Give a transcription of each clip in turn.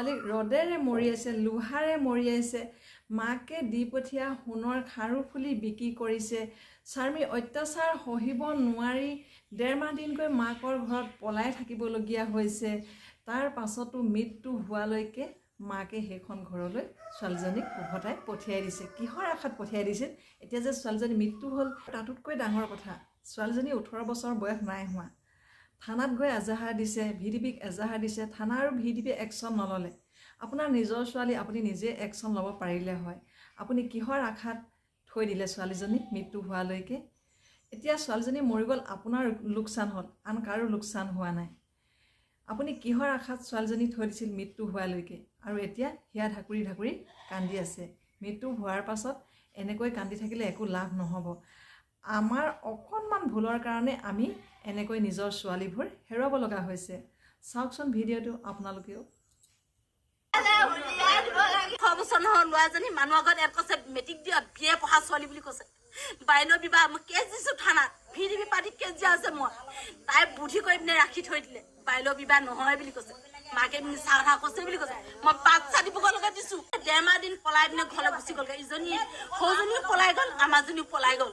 ছোৱালীক ৰদেৰে মৰিয়াইছে, লোহাৰে মৰিয়াইছে, মাকে দি পঠিয়া সোণৰ খাৰু ফুলি বিক্ৰী কৰিছে। স্বামী অত্যাচাৰ সহিব নোৱাৰি 1.5 মাহ দিনকৈ মাকৰ ঘৰত পলাই থাকিবলগীয়া হৈছে। তাৰ পাছতো মৃত্যু হোৱালৈকে মাকে সেইখন ঘৰলৈ ছোৱালীজনীক উভতাই পঠিয়াই দিছে। কিহৰ আশাত পঠিয়াই দিছিল? এতিয়া যে ছোৱালীজনী মৃত্যু হ'ল, তাতোতকৈ ডাঙৰ কথা, ছোৱালীজনী 18 বছৰ বয়স নাই হোৱা। থানাত গৈ এজাহাৰ দিছে, ভিডিপিক এজাহাৰ দিছে, থানা আৰু ভিডিপিয়ে একশ্যন নল'লে। আপোনাৰ নিজৰ ছোৱালী, আপুনি নিজে একশ্যন ল'ব পাৰিলে হয়। আপুনি কিহৰ আশাত থৈ দিলে ছোৱালীজনীক মৃত্যু হোৱালৈকে? এতিয়া ছোৱালীজনী মৰি গ'ল, আপোনাৰ লোকচান হ'ল, আন কাৰো লোকচান হোৱা নাই। আপুনি কিহৰ আশাত ছোৱালীজনী থৈ দিছিল মৃত্যু হোৱালৈকে? আৰু এতিয়া হিয়া ঢাকুৰি ঢাকুৰি কান্দি আছে। মৃত্যু হোৱাৰ পাছত এনেকৈ কান্দি থাকিলে একো লাভ নহ'ব। আমাৰ অকণমান ভুলৰ কাৰণে আমি এনেকৈ নিজৰ ছোৱালীবোৰ হেৰুৱাব লগা হৈছে। চাওকচোন ভিডিঅ'টো আপোনালোকেও। ল'ৰাজনী মানুহ আগত ইয়াত কৈছে মেট্ৰিক দিয়া বিয়ে পঢ়া ছোৱালী বুলি কৈছে। বাল্য বিবাহ মই কেছ দিছো থানাত, ভিডিপি পাৰ্টিত কেছ দিয়া আছে। মই তাই বুদ্ধি কৰি পিনে ৰাখি থৈ দিলে, বাল্য বিবাহ নহয় বুলি কৈছে। মাকে মিছা কথা কৈছে বুলি কৈছে। মই বাচ্চা দিবলৈকে দিছো। 1.5 মাহ দিন পলাই পিনে ঘৰলৈ গুচি গ'লগে। ইজনী সৰুজনীও পলাই গ'ল, আমাৰজনীও পলাই গ'ল।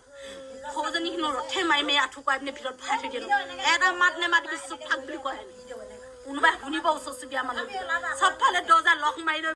সৰুজনী কিন্তু ৰথে মাৰি মাৰি আঁঠু কৰাই পিনে ভিতৰত ভৰাই থৈ দিলো। এটা মাত নেমাতিবি, চুপ থাক বুলি কয়। কোনোবাই শুনিব ওচৰ চুবুৰীয়া মানুহ, চবফালে দৰ্জা লক মাৰি লৈ